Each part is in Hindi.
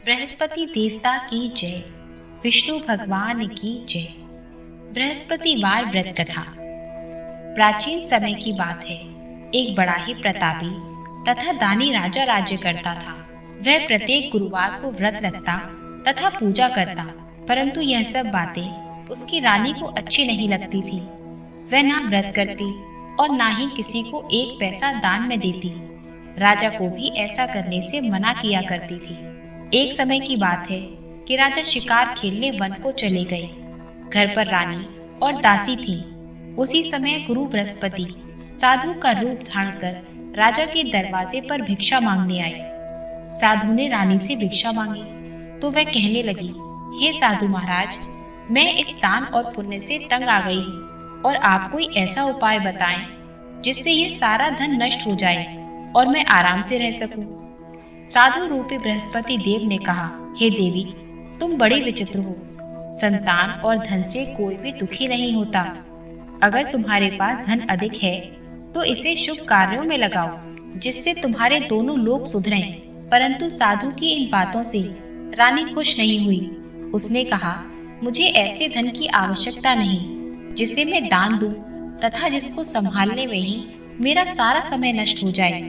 बृहस्पति देवता की जय। विष्णु भगवान की जय। बृहस्पतिवार व्रत कथा। प्राचीन समय की बात है। एक बड़ा ही प्रतापी तथा दानी राजा राज्य करता था। वह प्रत्येक गुरुवार को व्रत रखता तथा पूजा करता, परंतु यह सब बातें उसकी रानी को अच्छी नहीं लगती थी। वह ना व्रत करती और ना ही किसी को एक पैसा दान में देती। राजा को भी ऐसा करने से मना किया करती थी। एक समय की बात है कि राजा शिकार खेलने वन को चले गए। घर पर रानी और दासी थी। उसी समय गुरु बृहस्पति साधु का रूप धारण कर राजा के दरवाजे पर भिक्षा मांगने आए। साधु ने रानी से भिक्षा मांगी तो वह कहने लगी, हे साधु महाराज, मैं इस दान और पुण्य से तंग आ गई हूँ और आप कोई ऐसा उपाय बताएं जिससे ये सारा धन नष्ट हो जाए और मैं आराम से रह सकूं। साधु रूपी बृहस्पति देव ने कहा, हे देवी, तुम बड़ी विचित्र हो। संतान और धन से कोई भी दुखी नहीं होता। अगर तुम्हारे पास धन अधिक है तो इसे शुभ कार्यों में लगाओ जिससे तुम्हारे दोनों लोग सुधरें। परंतु साधु की इन बातों से रानी खुश नहीं हुई। उसने कहा, मुझे ऐसे धन की आवश्यकता नहीं जिसे मैं दान दूं तथा जिसको संभालने में ही मेरा सारा समय नष्ट हो जाए।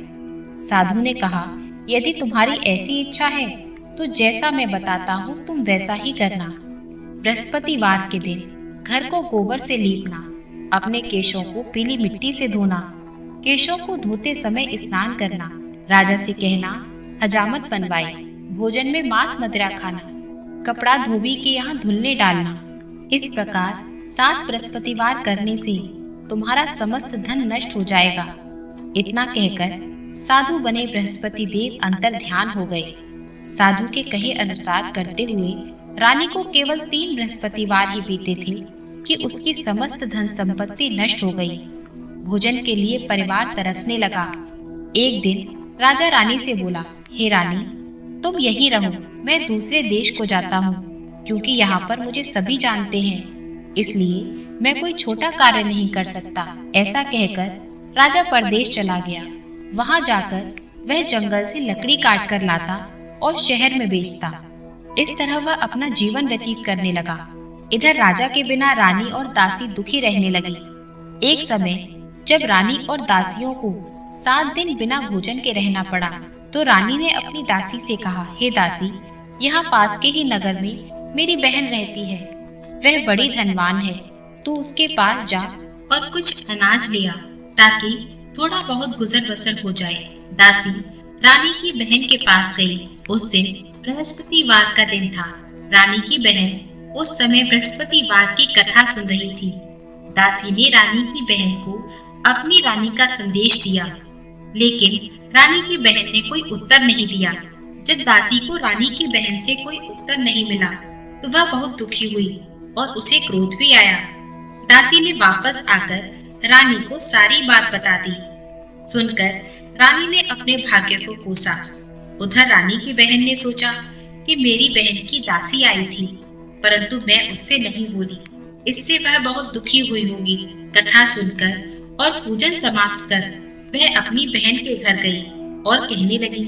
साधु ने कहा, यदि तुम्हारी ऐसी इच्छा है तो जैसा मैं बताता हूँ तुम वैसा ही करना। बृहस्पतिवार के दिन घर को गोबर से लीपना, अपने केशों को पीली मिट्टी से धोना, केशों को धोते समय स्नान करना, राजा से कहना हजामत बनवाए, भोजन में मांस मदिरा खाना, कपड़ा धोबी के यहाँ धुलने डालना। इस प्रकार 7 बृहस्पतिवार करने से तुम्हारा समस्त धन नष्ट हो जाएगा। इतना कहकर साधु बने बृहस्पति देव अंतर ध्यान हो गए। साधु के कहे अनुसार करते हुए रानी को केवल 3 बृहस्पतिवार ही बीते थे कि उसकी समस्त धन संपत्ति नष्ट हो गई। भोजन के लिए परिवार तरसने लगा। एक दिन राजा रानी से बोला, हे रानी, तुम यहीं रहो, मैं दूसरे देश को जाता हूँ, क्योंकि यहाँ पर मुझे सभी जानते हैं, इसलिए मैं कोई छोटा कार्य नहीं कर सकता। ऐसा कहकर राजा परदेश चला गया। वहां जाकर वह जंगल से लकड़ी काट कर लाता और शहर में बेचता। इस तरह वह अपना जीवन व्यतीत करने लगा। इधर राजा के बिना रानी और दासी दुखी रहने लगी। एक समय जब रानी और दासियों को 7 दिन बिना भोजन के रहना पड़ा तो रानी ने अपनी दासी से कहा, हे दासी, यहाँ पास के ही नगर में मेरी बहन रहती है। वह बड़ी धनवान है, तू उसके पास जा और कुछ अनाज ले आ ताकि थोड़ा बहुत गुजर बसर हो जाए। दासी रानी की बहन के पास गई। उस दिन बृहस्पतिवार का दिन था। रानी की बहन उस समय बृहस्पतिवार की कथा सुन रही थी। दासी ने रानी की बहन को अपनी रानी का संदेश दिया, लेकिन रानी की बहन ने कोई उत्तर नहीं दिया। जब दासी को रानी की बहन से कोई उत्तर नहीं मिला तो वह बहुत दुखी हुई और उसे क्रोध भी आया। दासी ने वापस आकर रानी को सारी बात बता दी। सुनकर रानी ने अपने भाग्य को कोसा। उधर रानी की बहन ने सोचा कि मेरी बहन की दासी आई थी, परंतु मैं उससे नहीं बोली, इससे वह बहुत दुखी हुई होगी। कथा सुनकर और पूजन समाप्त कर वह अपनी बहन के घर गई और कहने लगी,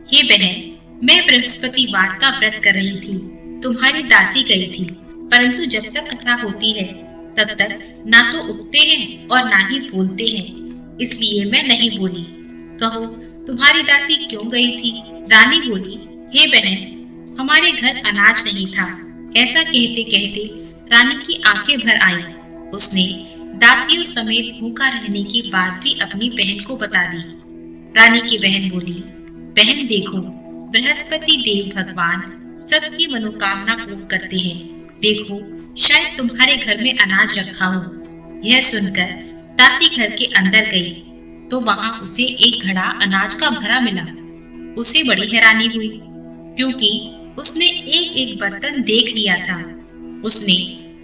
हे बहन, मैं बृहस्पतिवार का व्रत कर रही थी, तुम्हारी दासी गई थी, परंतु जब तक कथा होती है तब तक ना तो उठते हैं और ना ही बोलते हैं, इसलिए मैं नहीं बोली। कहो, तुम्हारी दासी क्यों गई थी? रानी बोली, हे बहन, हमारे घर अनाज नहीं था। ऐसा कहते कहते रानी की आंखें भर आईं। उसने दासियों समेत भूखा रहने की बात भी अपनी बहन को बता दी। रानी की बहन बोली, बहन देखो, बृहस्पति देव भगवान सबकी मनोकामना पूर्ण करते हैं। देखो, शायद तुम्हारे घर में अनाज रखा हो। यह सुनकर दासी घर के अंदर गई तो वहां उसे एक घड़ा अनाज का भरा मिला। उसे बड़ी हैरानी हुई क्योंकि उसने एक एक बर्तन देख लिया था। उसने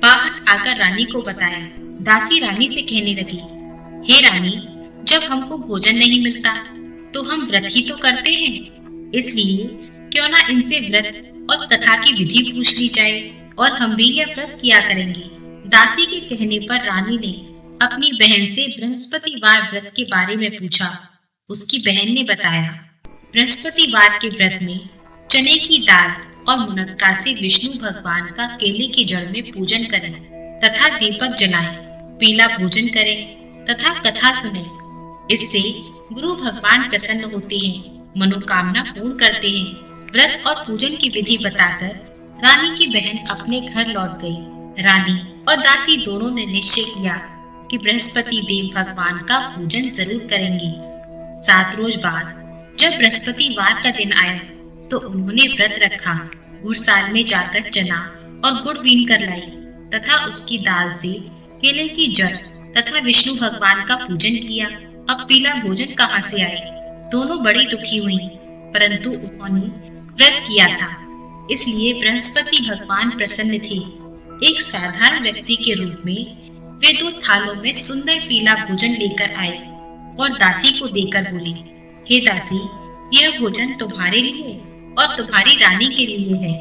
बाहर आकर रानी को बताया। दासी रानी से कहने लगी, हे रानी, जब हमको भोजन नहीं मिलता तो हम व्रत ही तो करते हैं, इसलिए क्यों ना इनसे व्रत और कथा की विधि पूछ ली जाए और हम भी यह व्रत किया करेंगे। दासी के कहने पर रानी ने अपनी बहन से बृहस्पतिवार व्रत के बारे में पूछा। उसकी बहन ने बताया, बृहस्पतिवार के व्रत में चने की दाल और मुनक्का से विष्णु भगवान का केले की जड़ में पूजन करें तथा दीपक जलाएं, पीला भोजन करें तथा कथा सुने। इससे गुरु भगवान प्रसन्न होते हैं, मनोकामना पूर्ण करते हैं। व्रत और पूजन की विधि बताकर रानी की बहन अपने घर लौट गई। रानी और दासी दोनों ने निश्चय किया कि बृहस्पति देव भगवान का पूजन जरूर करेंगी। 7 रोज बाद जब बृहस्पतिवार का दिन आया तो उन्होंने व्रत रखा। घुड़साल में जाकर चना और गुड़ बीन कर लाई तथा उसकी दाल से केले की जड़ तथा विष्णु भगवान का पूजन किया। अब पीला भोजन कहाँ से आए? दोनों बड़ी दुखी हुई, परंतु उन्होंने व्रत किया था, इसलिए बृहस्पति भगवान प्रसन्न थे। एक साधारण व्यक्ति के रूप में वे 2 थालों में सुंदर पीला भोजन लेकर आए और दासी को देकर बोले, हे दासी, यह भोजन तुम्हारे लिए और तुम्हारी रानी के लिए है,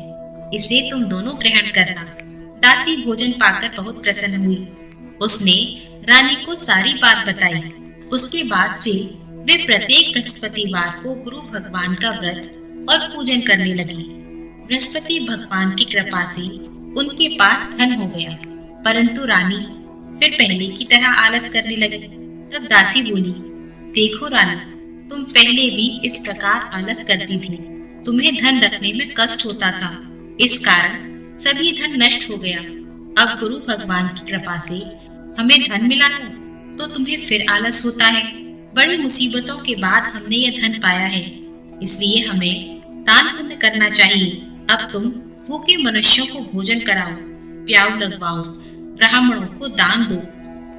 इसे तुम दोनों ग्रहण करना। दासी भोजन पाकर बहुत प्रसन्न हुई। उसने रानी को सारी बात बताई। उसके बाद से वे प्रत्येक बृहस्पतिवार को गुरु भगवान का व्रत और पूजन करने लगी। बृहस्पति भगवान की कृपा से उनके पास धन हो गया, परंतु रानी फिर पहले की तरह आलस करने लगी। तब दासी बोली, देखो रानी, तुम पहले भी इस प्रकार आलस करती थी, तुम्हें धन रखने में कष्ट होता था, इस कारण सभी धन नष्ट हो गया। अब गुरु भगवान की कृपा से हमें धन मिला है तो तुम्हें फिर आलस होता है। बड़ी मुसीबतों के बाद हमने यह धन पाया है, इसलिए हमें दान पुण्य करना चाहिए। अब तुम भूखे मनुष्यों को भोजन कराओ, प्याऊ लगवाओ, ब्राह्मणों को दान दो,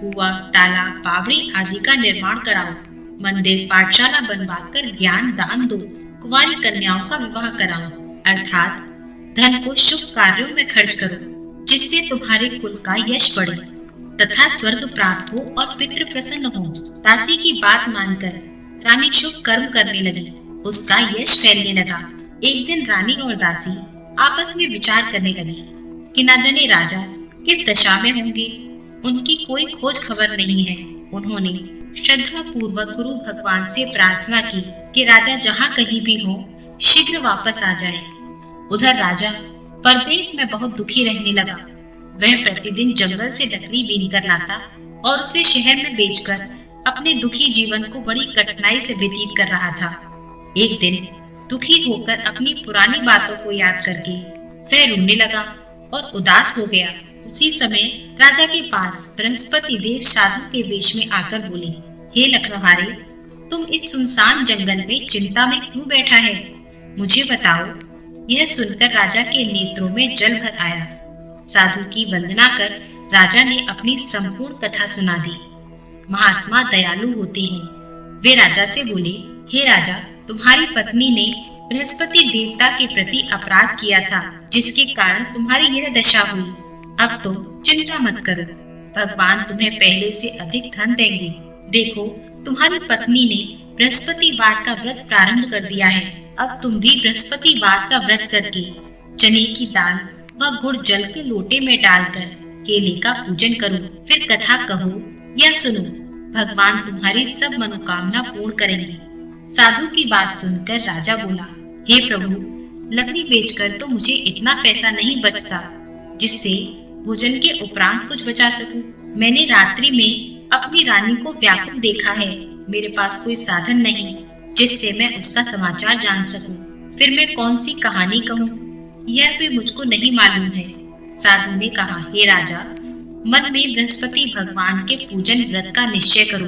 कुआं, तालाब, बावड़ी आदि का निर्माण कराओ, मंदिर, पाठशाला बनवाकर ज्ञान दान दो, कुंवारी कन्याओं का विवाह कराओ, अर्थात धन को शुभ कार्यों में खर्च करो, जिससे तुम्हारे कुल का यश बढ़े तथा स्वर्ग प्राप्त हो और पितृ प्रसन्न हो। दासी की बात मानकर रानी शुभ कर्म करने लगी, उसका यश फैलने लगा। एक दिन रानी और दासी आपस में विचार करने लगी कि न जाने राजा किस दशा में होंगे, उनकी कोई खोज खबर नहीं है। उन्होंने श्रद्धा पूर्वक गुरु भगवान से प्रार्थना की कि राजा जहाँ कहीं भी हो शीघ्र वापस आ जाए। उधर राजा परदेश में बहुत दुखी रहने लगा। वह प्रतिदिन जंगल से लकड़ी बीन कर लाता और उसे शहर में बेचकर अपने दुखी जीवन को बड़ी कठिनाई से व्यतीत कर रहा था। एक दिन दुखी होकर अपनी पुरानी बातों को याद करके वह रोने लगा और उदास हो गया। उसी समय राजा के पास बृहस्पति देव साधु के वेश में आकर बोले, हे लखनहारे, तुम इस सुनसान जंगल में चिंता में क्यों बैठा है? मुझे बताओ। यह सुनकर राजा के नेत्रों में जल भर आया। साधु की वंदना कर राजा ने अपनी संपूर्ण कथा सुना दी। महात्मा दयालु होते हैं। वे राजा से बोले, हे राजा, तुम्हारी पत्नी ने बृहस्पति देवता के प्रति अपराध किया था, जिसके कारण तुम्हारी यह दशा हुई। अब तुम चिंता मत करो, भगवान तुम्हें पहले से अधिक धन देंगे। देखो, तुम्हारी पत्नी ने बृहस्पतिवार का व्रत प्रारंभ कर दिया है। अब तुम भी बृहस्पतिवार का व्रत करके चने की दाल व गुड़ जल के लोटे में डालकर केले का पूजन करो, फिर कथा कहो या सुनो, भगवान तुम्हारी सब मनोकामना पूर्ण करेंगे। साधु की बात सुनकर राजा बोला, हे प्रभु, लकड़ी बेचकर तो मुझे इतना पैसा नहीं बचता जिससे भोजन के उपरांत कुछ बचा सकूं। मैंने रात्रि में अपनी रानी को व्याकुल देखा है। मेरे पास कोई साधन नहीं जिससे मैं उसका समाचार जान सकूं। फिर मैं कौन सी कहानी कहूं, यह भी मुझको नहीं मालूम है। साधु ने कहा, हे राजा, मन में बृहस्पति भगवान के पूजन व्रत का निश्चय करो,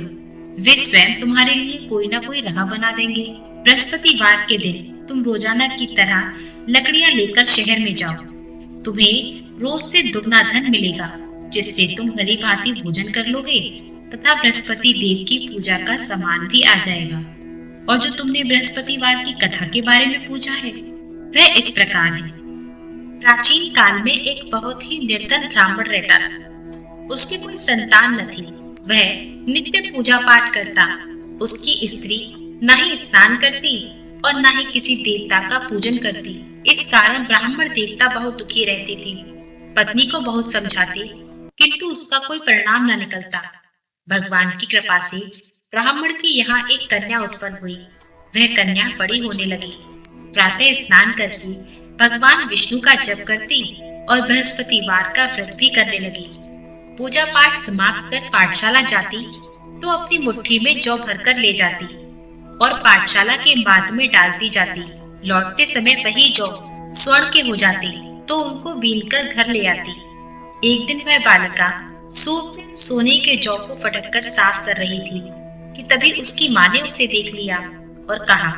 वे स्वयं तुम्हारे लिए कोई ना कोई राह बना देंगे। बृहस्पतिवार के दिन तुम रोजाना की तरह लकड़ियां लेकर शहर में जाओ। तुम्हें रोज से दुगना धन मिलेगा, जिससे तुम भली भांति भोजन कर लोगे तथा बृहस्पति देव की पूजा का सामान भी आ जाएगा। और जो तुमने बृहस्पतिवार की कथा के बारे में पूछा है वह इस प्रकार है। प्राचीन काल में एक बहुत ही निर्धन ब्राह्मण रहता था। उसकी कोई संतान न थी। वह नित्य पूजा पाठ करता। उसकी स्त्री न ही स्नान करती और न ही किसी देवता का पूजन करती। इस कारण ब्राह्मण देवता बहुत दुखी रहते थे। पत्नी को बहुत समझाते, किंतु उसका कोई परिणाम न निकलता। भगवान की कृपा से ब्राह्मण की यहाँ एक कन्या उत्पन्न हुई। वह कन्या बड़ी होने लगी। प्रातः स्नान करके भगवान विष्णु का जप करती और बृहस्पतिवार का व्रत भी करने लगी। पूजा पाठ समाप्त कर पाठशाला जाती तो अपनी मुट्ठी में जौ भरकर ले जाती और पाठशाला के मार्ग में डालती जाती। लौटते समय वही जौ स्वर्ण के हो जाते तो उनको बीनकर घर ले आती। एक दिन वह बालिका सूप में सोने के जौ को फटक कर साफ कर रही थी कि तभी उसकी माँ ने उसे देख लिया और कहा,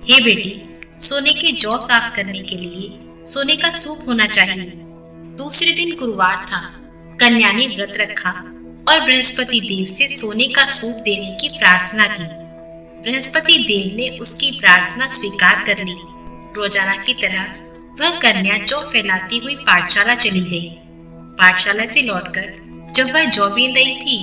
हे बेटी, सोने के जौ साफ करने के लिए सोने का सूप होना चाहिए। दूसरे दिन गुरुवार था। कन्या ने व्रत रखा और बृहस्पति देव से सोने का सूप देने की प्रार्थना की। बृहस्पति देव ने उसकी प्रार्थना स्वीकार कर ली। रोजाना की तरह वह कन्या जौ फैलाती हुई पाठशाला चली गई। पाठशाला से लौटकर जब वह जौ बीन रही थी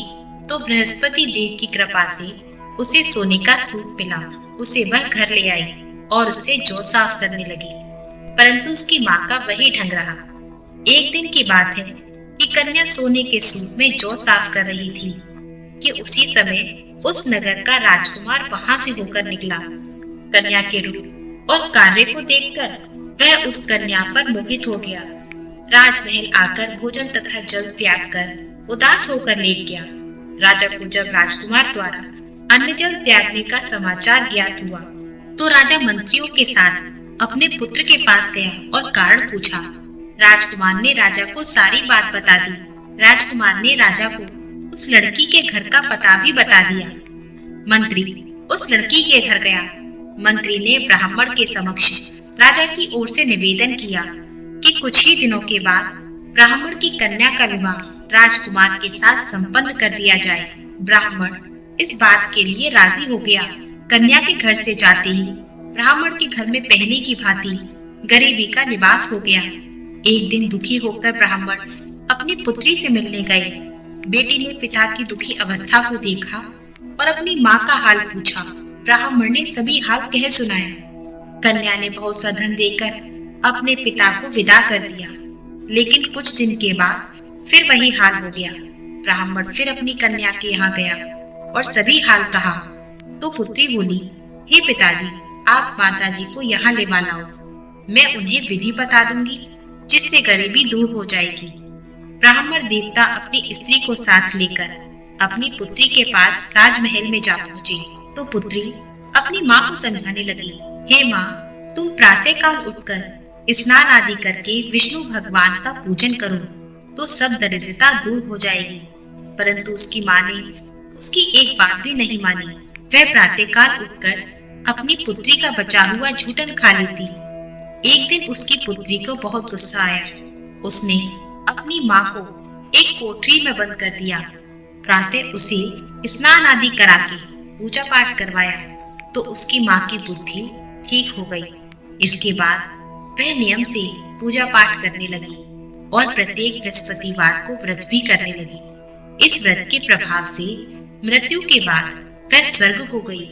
तो बृहस्पति देव की कृपा से उसे सोने का सूप मिला। उसे वह घर ले आई और उससे जौ साफ करने लगी, परंतु उसकी माँ का वही ढंग रहा। एक दिन की बात है कि कन्या सोने के सूप में जौ साफ कर रही थी कि उसी समय उस नगर का राजकुमार वहां से होकर निकला। कन्या के रूप और कार्य को देखकर वह उस कन्या पर मोहित हो गया। राजमहल आकर भोजन तथा जल त्याग कर उदास होकर लेट गया। राजा को जब राजकुमार द्वारा अन्न जल त्यागने का समाचार ज्ञात हुआ तो राजा मंत्रियों के साथ अपने पुत्र के पास गया और कारण पूछा। राजकुमार ने राजा को सारी बात बता दी। राजकुमार ने राजा को उस लड़की के घर का पता भी बता दिया। मंत्री उस लड़की के घर गया। मंत्री ने ब्राह्मण के समक्ष राजा की ओर से निवेदन किया कि कुछ ही दिनों के बाद ब्राह्मण की कन्या का विवाह राजकुमार के साथ संपन्न कर दिया जाए। ब्राह्मण इस बात के लिए राजी हो गया। कन्या के घर से जाते ही ब्राह्मण के घर में पहले की भांति गरीबी का निवास हो गया। एक दिन दुखी होकर ब्राह्मण अपनी पुत्री से मिलने गए। बेटी ने पिता की दुखी अवस्था को देखा और अपनी माँ का हाल पूछा। ब्राह्मण ने सभी हाल कह सुनाया। कन्या ने बहुत सा धन देकर अपने पिता को विदा कर दिया, लेकिन कुछ दिन के बाद फिर वही हाल हो गया। ब्राह्मण फिर अपनी कन्या के यहाँ गया और सभी हाल कहा तो पुत्री बोली, हे पिताजी, आप माताजी को यहाँ ले लाओ। मैं उन्हें विधि बता दूंगी जिससे गरीबी दूर हो जाएगी। ब्राह्मण देवता अपनी स्त्री को साथ लेकर अपनी पुत्री के पास राजमहल में जा पहुंचे तो पुत्री अपनी माँ को समझाने लगी, हे माँ, तुम प्रातः काल उठकर स्नान आदि करके विष्णु भगवान का पूजन करो तो सब दरिद्रता दूर हो जाएगी। परंतु उसकी माँ ने उसकी एक बात भी नहीं मानी। वह प्रातःकाल उठकर अपनी पुत्री का बचा हुआ झूठन खा लेती। एक दिन उसकी पुत्री को बहुत गुस्सा आया। उसने अपनी माँ को एक कोठरी में बंद कर दिया। प्रातः उसे स्नान आदि करा के पूजा पाठ करवाया तो उसकी माँ की बुद्धि ठीक हो गई। इसके बाद वह नियम से पूजा पाठ करने लगी और प्रत्येक बृहस्पतिवार को व्रत भी करने लगी। इस व्रत के प्रभाव से मृत्यु के बाद वह स्वर्ग हो गई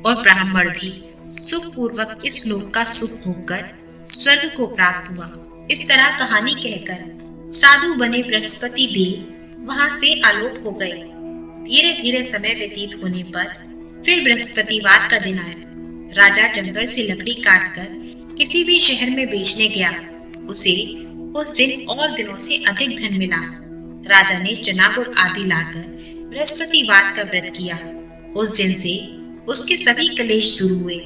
और ब्राह्मण भी सुख पूर्वक इस लोक का सुख भोगकर स्वर्ग को प्राप्त हुआ। इस तरह कहानी कहकर साधु बने बृहस्पति देव वहां से आलोप हो गए। धीरे धीरे समय व्यतीत होने पर फिर बृहस्पतिवार का दिन आया। राजा जंगल से लकड़ी काटकर किसी भी शहर में बेचने गया। उसे उस दिन और दिनों से अधिक धन मिला। राजा ने चना गुड़ आदि लाकर बृहस्पतिवार का व्रत किया। उस दिन से उसके सभी कलेश दूर हुए।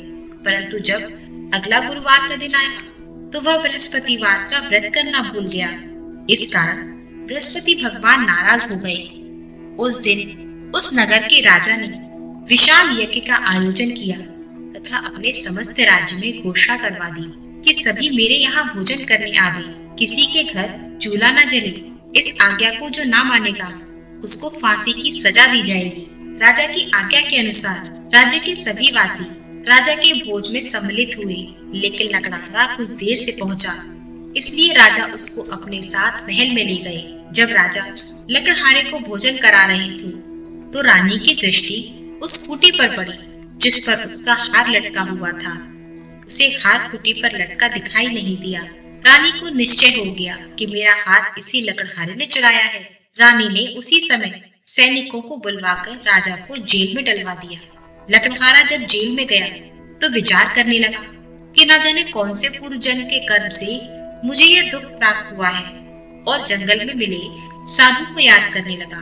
परंतु जब अगला गुरुवार का दिन आया तो वह बृहस्पतिवार का व्रत करना भूल गया। इस कारण बृहस्पति भगवान नाराज हो गए। उस दिन उस नगर के राजा ने विशाल यज्ञ का आयोजन किया तथा अपने समस्त राज्य में घोषणा करवा दी कि सभी मेरे यहाँ भोजन करने आवे। किसी के घर चूल्हा न जले। इस आज्ञा को जो ना मानेगा उसको फांसी की सजा दी जाएगी। राजा की आज्ञा के अनुसार राज्य के सभी वासी राजा के भोज में सम्मिलित हुए, लेकिन लकड़हारा कुछ देर से पहुंचा, इसलिए राजा उसको अपने साथ महल में ले गए। जब राजा लकड़हारे को भोजन करा रहे थे तो रानी की दृष्टि उस खूंटी पर पड़ी जिस पर उसका हार लटका हुआ था। उसे हार खूंटी पर लटका दिखाई नहीं दिया। रानी को निश्चय हो गया कि मेरा हाथ इसी लकड़हारे ने चुराया है। रानी ने उसी समय सैनिकों को बुलवाकर राजा को जेल में डलवा दिया। लकड़हारा जब जेल में गया तो विचार करने लगा कि कि न जाने कौन से पूर्व जन्म के कर्म से मुझे यह दुख प्राप्त हुआ है, और जंगल में मिले साधु को याद करने लगा।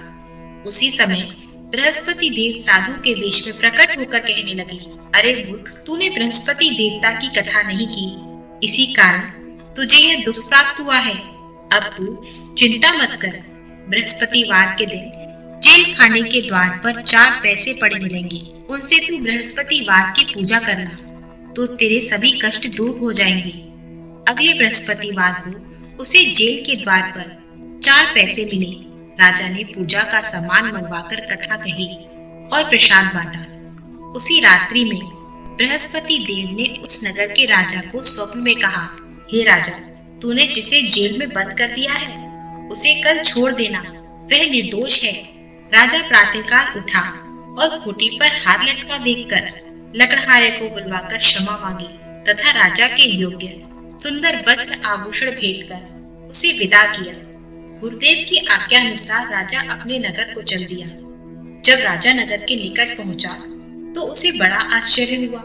उसी समय बृहस्पति देव साधु के वेश में प्रकट होकर कहने लगे, अरे मूर्ख, तूने बृहस्पति देवता की कथा नहीं की, इसी कारण तुझे यह दुख प्राप्त हुआ है। अब तू चिंता मत कर, बृहस्पतिवार के दिन जेल खाने के द्वार पर 4 पैसे पड़े मिलेंगे, उनसे तू बृहस्पतिवार की पूजा करना, तो तेरे सभी कष्ट दूर हो जाएंगे। अगले बृहस्पतिवार को उसे जेल के द्वार पर 4 पैसे मिले। राजा ने पूजा का सामान मंगवाकर कथा कही और प्रसाद बांटा। उसी रात्रि में बृहस्पति देव ने उस नगर के राजा को स्वप्न में कहा, हे राजा, तूने जिसे जेल में बंद कर दिया है उसे कल छोड़ देना, वह निर्दोष है। राजा प्रातःकाल उठा और खूंटी पर हार लटका देखकर लकड़हारे को बुलवाकर क्षमा मांगी तथा राजा के योग्य सुंदर वस्त्र आभूषण भेंट कर उसे विदा किया। गुरुदेव की आज्ञा अनुसार राजा अपने नगर को चल दिया। जब राजा नगर के निकट पहुंचा तो उसे बड़ा आश्चर्य हुआ।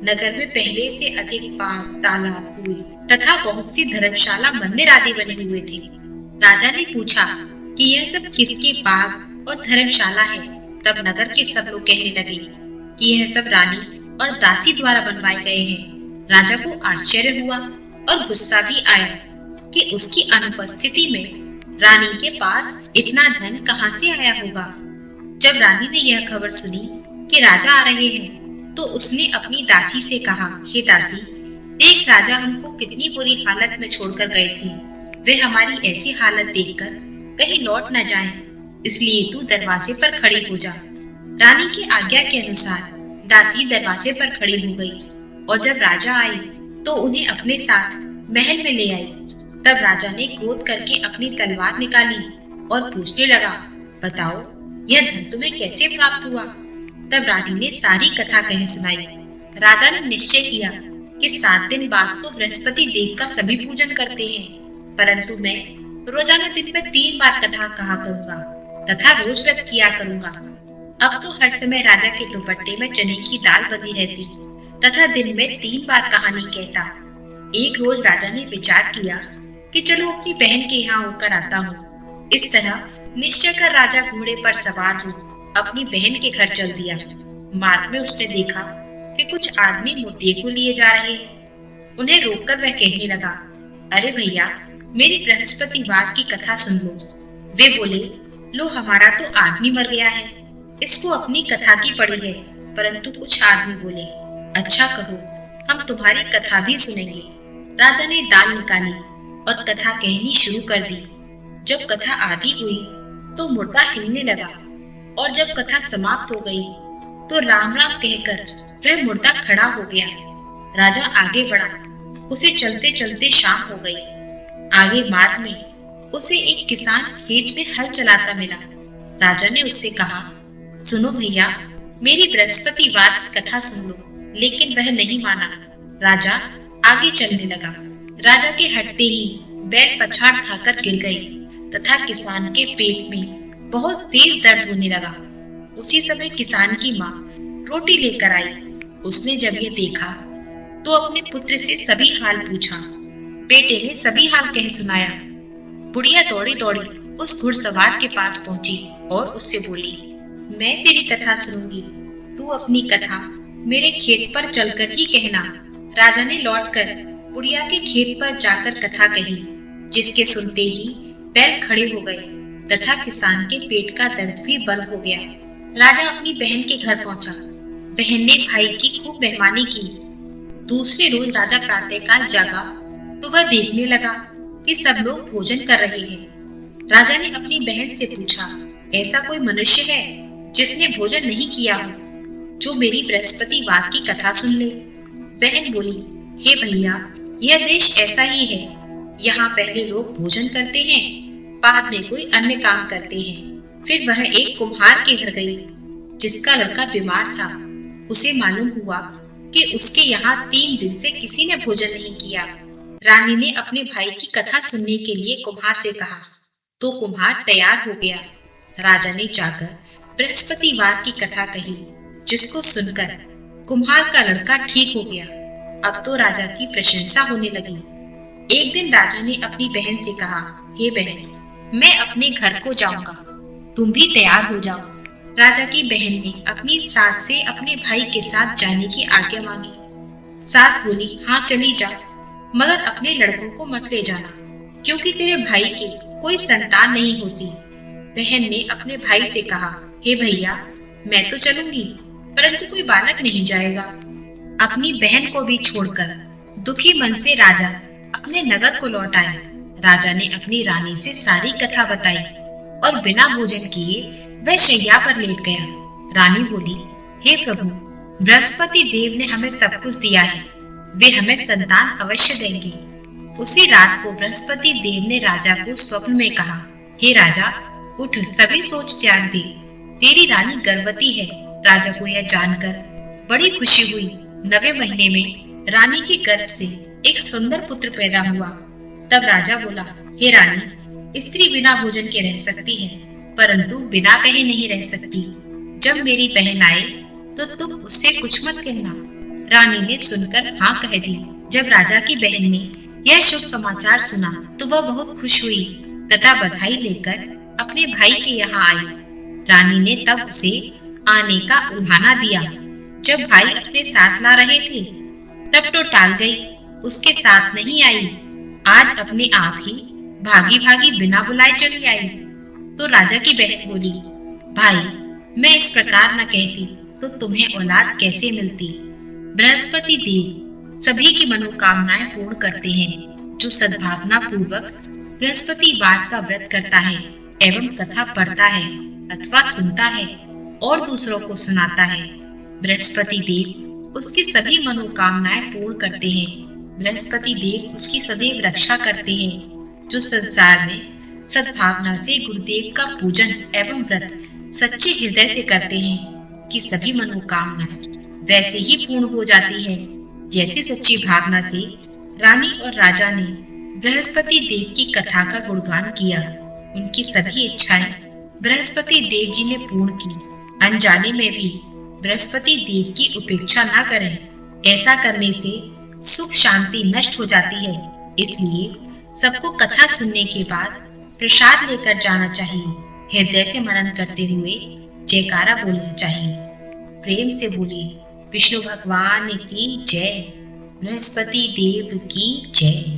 नगर में पहले से अधिक बाग, तालाब, कुएं तथा बहुत सी धर्मशाला, मंदिर आदि बने हुए थे। राजा ने पूछा कि यह सब किसके बाग और धर्मशाला है। तब नगर के सब लोग कहने लगे कि यह सब रानी और दासी द्वारा बनवाए गए हैं। राजा को आश्चर्य हुआ और गुस्सा भी आया कि उसकी अनुपस्थिति में रानी के पास इतना धन कहां से आया होगा। जब रानी ने यह खबर सुनी कि राजा आ रहे हैं तो उसने अपनी दासी से कहा, हे दासी, देख राजा हमको कितनी बुरी हालत में छोड़कर गए थे। वे हमारी ऐसी हालत देखकर कहीं लौट न जाएं, इसलिए तू दरवाजे पर खड़ी हो जा। रानी की आज्ञा के अनुसार दासी दरवाजे पर खड़ी हो गई और जब राजा आए तो उन्हें अपने साथ महल में ले आई। तब राजा ने क्रोध करके अपनी तलवार निकाली और पूछने लगा, बताओ यह धन तुम्हें कैसे प्राप्त हुआ। तब रानी ने सारी कथा कह सुनाई। राजा ने निश्चय किया कि 7 दिन बाद तो बृहस्पति देव का सभी पूजन करते हैं, परंतु मैं रोजाना दिन में 3 बार कथा कहा करूंगा तथा रोज व्रत किया करूंगा। अब तो हर समय राजा के दुपट्टे में चने की दाल बंधी रहती तथा दिन में 3 बार कहानी कहता। एक रोज राजा ने विचार किया कि चलो अपनी बहन के यहाँ होकर आता हूँ। इस तरह निश्चय कर राजा घोड़े पर सवार हो अपनी बहन के घर चल दिया। मार्ग में उसने देखा कि कुछ आदमी मुर्दे को लिए जा रहे हैं। उन्हें रोककर वह कहने लगा, अरे भैया, मेरी बृहस्पतिवार की कथा सुन लो। वे बोले, लो हमारा तो आदमी मर गया है, इसको अपनी कथा की पड़ी है। परंतु कुछ आदमी बोले, अच्छा कहो, हम तुम्हारी कथा भी सुनेंगे। राजा ने दाल निकाली और कथा कहनी शुरू कर दी। जब कथा आधी हुई तो मुर्दा हिलने लगा और जब कथा समाप्त हो गई तो राम राम कहकर वह मुर्दा खड़ा हो गया। राजा आगे बढ़ा, उसे चलते चलते शाम हो गई। आगे मार्ग में उसे एक किसान खेत में हल चलाता मिला। राजा ने उससे कहा, सुनो भैया, मेरी बृहस्पतिवार की कथा सुन लो। लेकिन वह नहीं माना। राजा आगे चलने लगा। राजा के हटते ही बैल पछाड़ खाकर गिर गई तथा किसान के पेट में बहुत तेज दर्द होने लगा। उसी समय किसान की माँ रोटी लेकर आई। उसने जब ये देखा तो अपने पुत्र से सभी हाल पूछा। बेटे ने सभी हाल कह सुनाया। बुढ़िया दौड़ी दौड़ी उस घुड़सवार के पास पहुंची और उससे बोली, मैं तेरी कथा सुनूंगी, तू अपनी कथा मेरे खेत पर चलकर ही कहना। राजा ने लौटकर बुढ़िया के खेत पर जाकर कथा कही, जिसके सुनते ही बैल खड़े हो गए तथा किसान के पेट का दर्द भी बंद हो गया। राजा अपनी बहन के घर पहुंचा। बहन ने भाई की खूब मेहमानी की। दूसरे रोज राजा प्रातःकाल जागा तो वह देखने लगा कि सब लोग भोजन कर रहे हैं। राजा ने अपनी बहन से पूछा, ऐसा कोई मनुष्य है जिसने भोजन नहीं किया हो, जो मेरी बृहस्पतिवार की कथा सुन ले। बहन बोली, हे भैया, यह देश ऐसा ही है। यहाँ पहले लोग भोजन करते हैं, बाद में कोई अन्य काम करते हैं। फिर वह एक कुम्हार के घर गई, जिसका लड़का बीमार था। उसे मालूम हुआ कि उसके यहाँ 3 दिन से किसी ने भोजन नहीं किया। रानी ने अपने भाई की कथा सुनने के लिए कुम्हार से कहा, तो कुम्हार तैयार हो गया। राजा ने जाकर बृहस्पतिवार की कथा कही, जिसको सुनकर कुम्हार का लड़का ठीक हो गया। अब तो राजा की प्रशंसा होने लगी। एक दिन राजा ने अपनी बहन से कहा, हे बहन, मैं अपने घर को जाऊंगा, तुम भी तैयार हो जाओ। राजा की बहन ने अपनी सास से अपने भाई के साथ जाने की आज्ञा मांगी। सास बोली, हाँ चली जा, मगर अपने लड़कों को मत ले जाना, क्योंकि तेरे भाई की कोई संतान नहीं होती। बहन ने अपने भाई से कहा, हे भैया, मैं तो चलूंगी, परंतु कोई बालक नहीं जाएगा। अपनी बहन को भी छोड़कर दुखी मन से राजा अपने नगर को लौट आए। राजा ने अपनी रानी से सारी कथा बताई और बिना भोजन किए वह शैया पर लेट गया। रानी बोली, हे प्रभु, बृहस्पति देव ने हमें सब कुछ दिया है, वे हमें संतान अवश्य देंगे। उसी रात को बृहस्पति देव ने राजा को स्वप्न में कहा, हे राजा, उठ, सभी सोच त्याग दे, तेरी रानी गर्भवती है। राजा को यह जानकर बड़ी खुशी हुई। 9वें महीने में रानी के गर्भ से एक सुंदर पुत्र पैदा हुआ। तब राजा बोला, हे रानी, स्त्री बिना भोजन के रह सकती है, परंतु बिना कहे नहीं रह सकती। जब मेरी बहन आए तो तुम उससे कुछ मत कहना। रानी ने सुनकर हाँ कह दी। जब राजा की बहन ने यह शुभ समाचार सुना तो वह बहुत खुश हुई तथा बधाई लेकर अपने भाई के यहाँ आई। रानी ने तब उसे आने का उल्हाना दिया। जब भाई अपने साथ ला रहे थे तब तो टाल गई, उसके साथ नहीं आई। आज अपने आप ही भागी भागी बिना बुलाए चली आई। तो राजा की बहन बोली, भाई, मैं इस प्रकार न कहती तो तुम्हें औलाद कैसे मिलती। बृहस्पति देव सभी की मनोकामनाएं पूर्ण करते हैं। जो सद्भावना पूर्वक बृहस्पतिवार का व्रत करता है एवं कथा पढ़ता है अथवा सुनता है और दूसरों को सुनाता है, बृहस्पति देव उसकी सभी मनोकामनाएं पूर्ण करते हैं। बृहस्पति देव उसकी सदैव रक्षा करते हैं। जो संसार में सद्भावना से गुरुदेव का पूजन एवं व्रत सच्चे हृदय से करते हैं कि सभी मनोकामनाएं वैसे ही पूर्ण हो जाती है जैसी सच्ची भावना से रानी और राजा ने बृहस्पति देव की कथा का गुणगान किया। उनकी सभी इच्छाएं बृहस्पति देव जी ने पूर्ण की। अनजाने में भी बृहस्पति देव की उपेक्षा न करें, ऐसा करने से सुख शांति नष्ट हो जाती है। इसलिए सबको कथा सुनने के बाद प्रसाद लेकर जाना चाहिए। हृदय से मनन करते हुए जयकारा बोलना चाहिए। प्रेम से बोलिए, विष्णु भगवान की जय, बृहस्पति देव की जय।